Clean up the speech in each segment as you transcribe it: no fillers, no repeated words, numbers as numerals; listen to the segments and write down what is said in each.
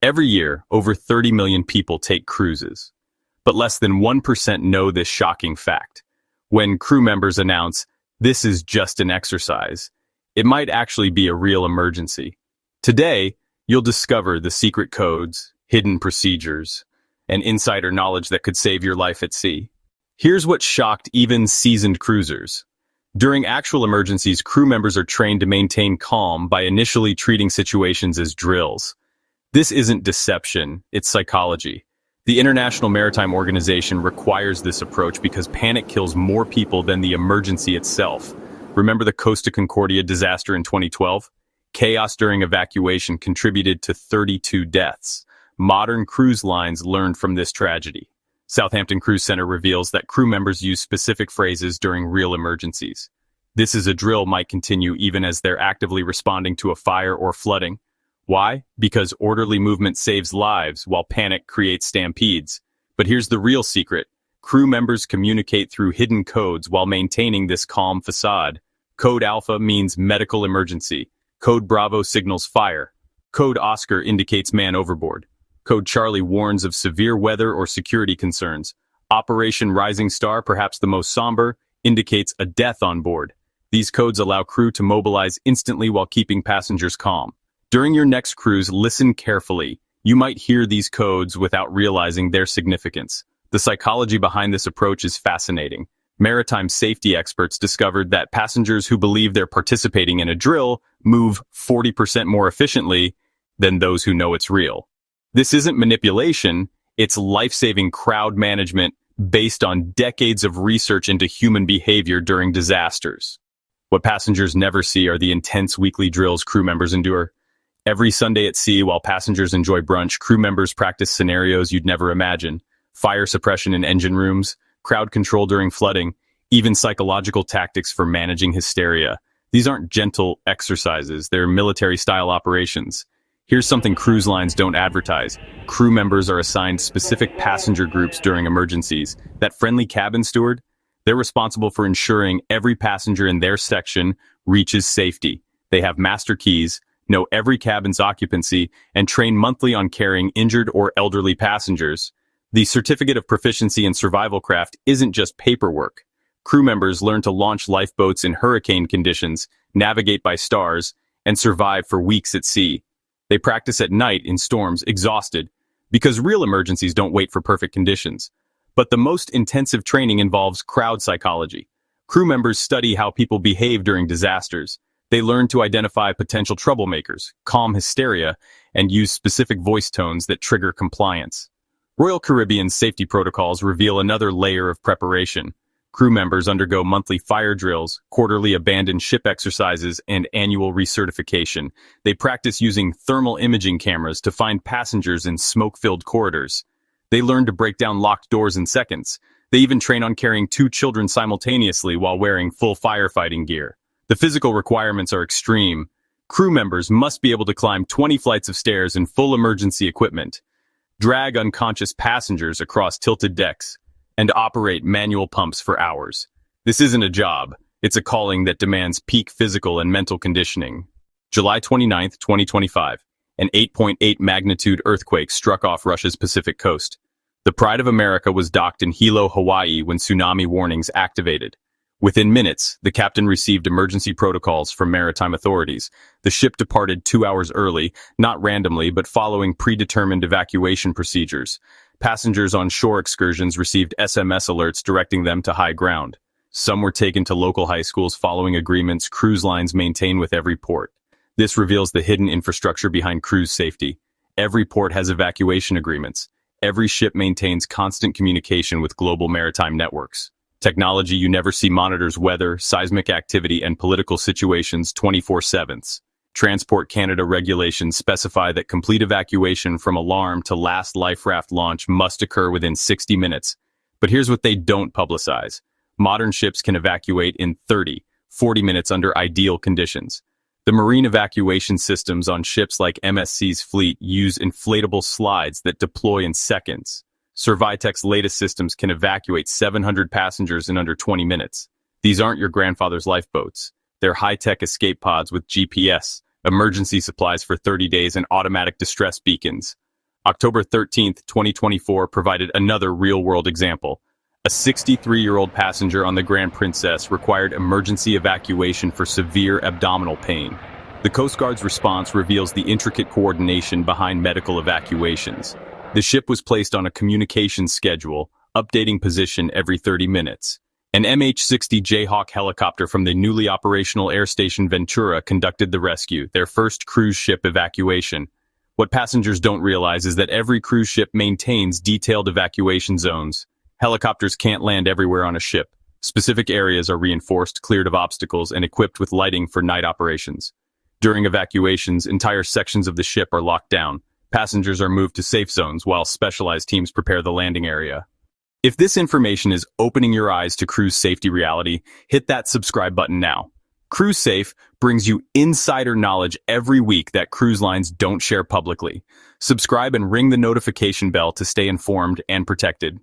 Every year, over 30 million people take cruises. But less than 1% know this shocking fact. When crew members announce, "This is just an exercise," it might actually be a real emergency. Today, you'll discover the secret codes, hidden procedures, and insider knowledge that could save your life at sea. Here's what shocked even seasoned cruisers. During actual emergencies, crew members are trained to maintain calm by initially treating situations as drills. This isn't deception, it's psychology. The International Maritime Organization requires this approach because panic kills more people than the emergency itself. Remember the Costa Concordia disaster in 2012? Chaos during evacuation contributed to 32 deaths. Modern cruise lines learned from this tragedy. Southampton Cruise Center reveals that crew members use specific phrases during real emergencies. "This is a drill" might continue even as they're actively responding to a fire or flooding. Why? Because orderly movement saves lives while panic creates stampedes. But here's the real secret. Crew members communicate through hidden codes while maintaining this calm facade. Code Alpha means medical emergency. Code Bravo signals fire. Code Oscar indicates man overboard. Code Charlie warns of severe weather or security concerns. Operation Rising Star, perhaps the most somber, indicates a death on board. These codes allow crew to mobilize instantly while keeping passengers calm. During your next cruise, listen carefully. You might hear these codes without realizing their significance. The psychology behind this approach is fascinating. Maritime safety experts discovered that passengers who believe they're participating in a drill move 40% more efficiently than those who know it's real. This isn't manipulation, it's life-saving crowd management based on decades of research into human behavior during disasters. What passengers never see are the intense weekly drills crew members endure. Every Sunday at sea, while passengers enjoy brunch, crew members practice scenarios you'd never imagine. Fire suppression in engine rooms, crowd control during flooding, even psychological tactics for managing hysteria. These aren't gentle exercises, they're military-style operations. Here's something cruise lines don't advertise. Crew members are assigned specific passenger groups during emergencies. That friendly cabin steward? They're responsible for ensuring every passenger in their section reaches safety. They have master keys, know every cabin's occupancy, and train monthly on carrying injured or elderly passengers. The Certificate of Proficiency in Survival Craft isn't just paperwork. Crew members learn to launch lifeboats in hurricane conditions, navigate by stars, and survive for weeks at sea. They practice at night in storms, exhausted, because real emergencies don't wait for perfect conditions. But the most intensive training involves crowd psychology. Crew members study how people behave during disasters. They learn to identify potential troublemakers, calm hysteria, and use specific voice tones that trigger compliance. Royal Caribbean's safety protocols reveal another layer of preparation. Crew members undergo monthly fire drills, quarterly abandoned ship exercises, and annual recertification. They practice using thermal imaging cameras to find passengers in smoke-filled corridors. They learn to break down locked doors in seconds. They even train on carrying 2 children simultaneously while wearing full firefighting gear. The physical requirements are extreme. Crew members must be able to climb 20 flights of stairs in full emergency equipment, drag unconscious passengers across tilted decks, and operate manual pumps for hours. This isn't a job. It's a calling that demands peak physical and mental conditioning. July 29, 2025, an 8.8 magnitude earthquake struck off Russia's Pacific coast. The Pride of America was docked in Hilo, Hawaii when tsunami warnings activated. Within minutes, the captain received emergency protocols from maritime authorities. The ship departed 2 hours early, not randomly, but following predetermined evacuation procedures. Passengers on shore excursions received SMS alerts directing them to high ground. Some were taken to local high schools following agreements cruise lines maintain with every port. This reveals the hidden infrastructure behind cruise safety. Every port has evacuation agreements. Every ship maintains constant communication with global maritime networks. Technology you never see monitors weather, seismic activity, and political situations 24/7. Transport Canada regulations specify that complete evacuation from alarm to last life raft launch must occur within 60 minutes. But here's what they don't publicize. Modern ships can evacuate in 30, 40 minutes under ideal conditions. The marine evacuation systems on ships like MSC's fleet use inflatable slides that deploy in seconds. Servitec's latest systems can evacuate 700 passengers in under 20 minutes. These aren't your grandfather's lifeboats. They're high-tech escape pods with GPS, emergency supplies for 30 days, and automatic distress beacons. October 13th, 2024 provided another real-world example. A 63-year-old passenger on the Grand Princess required emergency evacuation for severe abdominal pain. The Coast Guard's response reveals the intricate coordination behind medical evacuations. The ship was placed on a communications schedule, updating position every 30 minutes. An MH-60 Jayhawk helicopter from the newly operational Air Station Ventura conducted the rescue, their first cruise ship evacuation. What passengers don't realize is that every cruise ship maintains detailed evacuation zones. Helicopters can't land everywhere on a ship. Specific areas are reinforced, cleared of obstacles, and equipped with lighting for night operations. During evacuations, entire sections of the ship are locked down. Passengers are moved to safe zones while specialized teams prepare the landing area. If this information is opening your eyes to cruise safety reality, hit that subscribe button now. Cruise Safe brings you insider knowledge every week that cruise lines don't share publicly. Subscribe and ring the notification bell to stay informed and protected.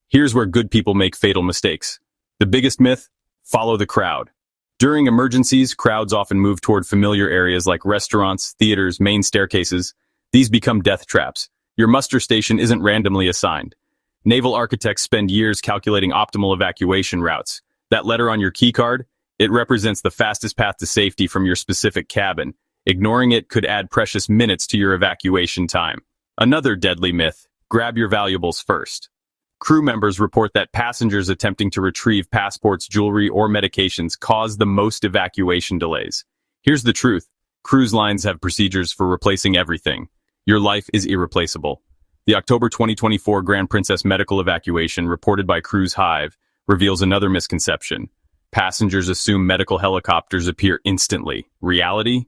Here's where good people make fatal mistakes. The biggest myth: follow the crowd. During emergencies, crowds often move toward familiar areas like restaurants, theaters, main staircases. These become death traps. Your muster station isn't randomly assigned. Naval architects spend years calculating optimal evacuation routes. That letter on your keycard, it represents the fastest path to safety from your specific cabin. Ignoring it could add precious minutes to your evacuation time. Another deadly myth: grab your valuables first. Crew members report that passengers attempting to retrieve passports, jewelry, or medications cause the most evacuation delays. Here's the truth: cruise lines have procedures for replacing everything. Your life is irreplaceable. The October 2024 Grand Princess medical evacuation, reported by Cruise Hive, reveals another misconception. Passengers assume medical helicopters appear instantly. Reality?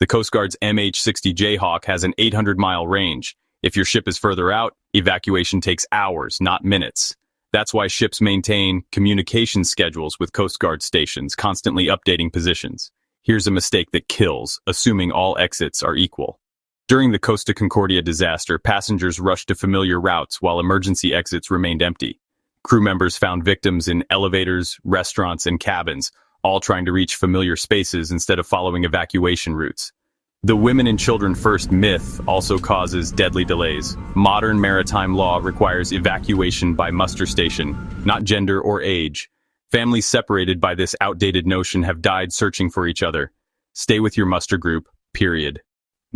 The Coast Guard's MH-60 Jayhawk has an 800-mile range. If your ship is further out, evacuation takes hours, not minutes. That's why ships maintain communication schedules with Coast Guard stations, constantly updating positions. Here's a mistake that kills: assuming all exits are equal. During the Costa Concordia disaster, passengers rushed to familiar routes while emergency exits remained empty. Crew members found victims in elevators, restaurants, and cabins, all trying to reach familiar spaces instead of following evacuation routes. The women and children first myth also causes deadly delays. Modern maritime law requires evacuation by muster station, not gender or age. Families separated by this outdated notion have died searching for each other. Stay with your muster group, period.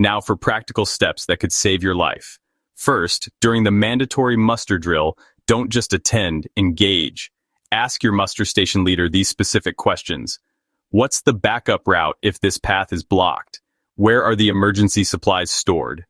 Now for practical steps that could save your life. First, during the mandatory muster drill, don't just attend, engage. Ask your muster station leader these specific questions. What's the backup route if this path is blocked? Where are the emergency supplies stored?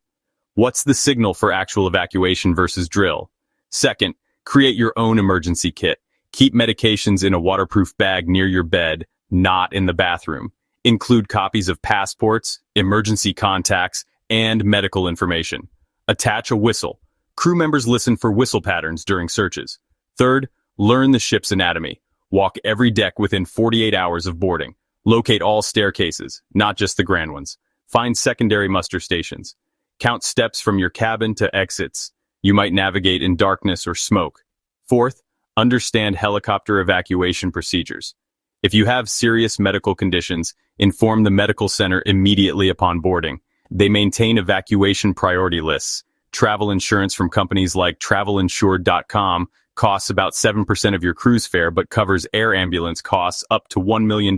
What's the signal for actual evacuation versus drill? Second, create your own emergency kit. Keep medications in a waterproof bag near your bed, not in the bathroom. Include copies of passports, emergency contacts, and medical information. Attach a whistle. Crew members listen for whistle patterns during searches. Third, learn the ship's anatomy. Walk every deck within 48 hours of boarding. Locate all staircases, not just the grand ones. Find secondary muster stations. Count steps from your cabin to exits. You might navigate in darkness or smoke. Fourth, understand helicopter evacuation procedures. If you have serious medical conditions, inform the medical center immediately upon boarding. They maintain evacuation priority lists. Travel insurance from companies like travelinsured.com costs about 7% of your cruise fare but covers air ambulance costs up to $1 million.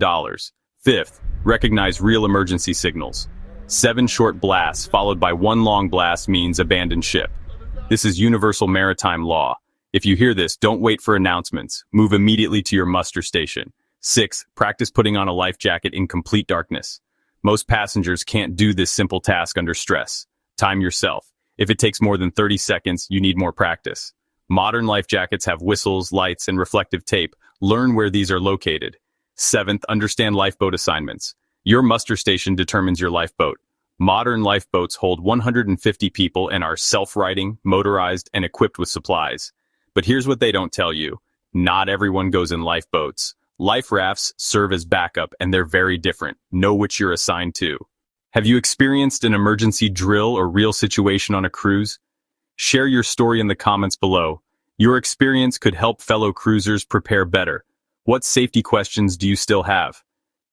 Fifth, recognize real emergency signals. 7 short blasts followed by 1 long blast means abandon ship. This is universal maritime law. If you hear this, don't wait for announcements. Move immediately to your muster station. 6. Practice putting on a life jacket in complete darkness. Most passengers can't do this simple task under stress. Time yourself. If it takes more than 30 seconds, you need more practice. Modern life jackets have whistles, lights, and reflective tape. Learn where these are located. 7th, understand lifeboat assignments. Your muster station determines your lifeboat. Modern lifeboats hold 150 people and are self-righting, motorized, and equipped with supplies. But here's what they don't tell you. Not everyone goes in lifeboats. Life rafts serve as backup, and they're very different. Know which you're assigned to. Have you experienced an emergency drill or real situation on a cruise? Share your story in the comments below. Your experience could help fellow cruisers prepare better. What safety questions do you still have?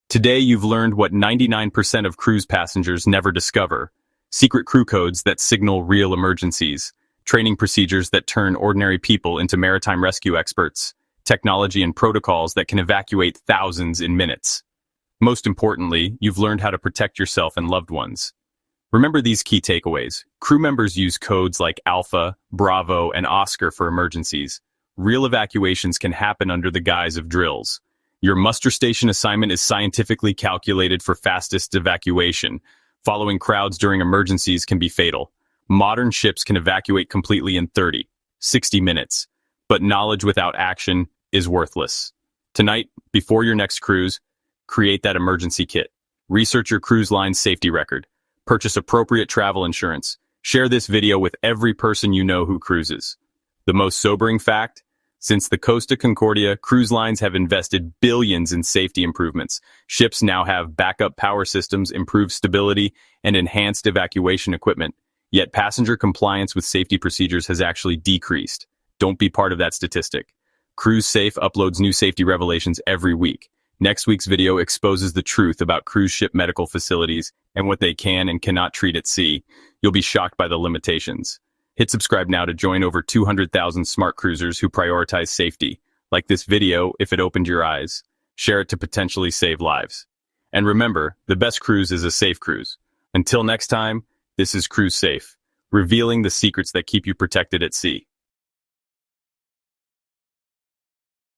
Today you've learned what 99% of cruise passengers never discover: secret crew codes that signal real emergencies, training procedures that turn ordinary people into maritime rescue experts, technology and protocols that can evacuate thousands in minutes. Most importantly, you've learned how to protect yourself and loved ones. Remember these key takeaways. Crew members use codes like Alpha, Bravo, and Oscar for emergencies. Real evacuations can happen under the guise of drills. Your muster station assignment is scientifically calculated for fastest evacuation. Following crowds during emergencies can be fatal. Modern ships can evacuate completely in 30, 60 minutes. But knowledge without action is worthless. Tonight, before your next cruise, create that emergency kit. Research your cruise line's safety record. Purchase appropriate travel insurance. Share this video with every person you know who cruises. The most sobering fact? Since the Costa Concordia, cruise lines have invested billions in safety improvements. Ships now have backup power systems, improved stability, and enhanced evacuation equipment. Yet passenger compliance with safety procedures has actually decreased. Don't be part of that statistic. Cruise Safe uploads new safety revelations every week. Next week's video exposes the truth about cruise ship medical facilities and what they can and cannot treat at sea. You'll be shocked by the limitations. Hit subscribe now to join over 200,000 smart cruisers who prioritize safety. Like this video if it opened your eyes. Share it to potentially save lives. And remember, the best cruise is a safe cruise. Until next time, this is Cruise Safe, revealing the secrets that keep you protected at sea.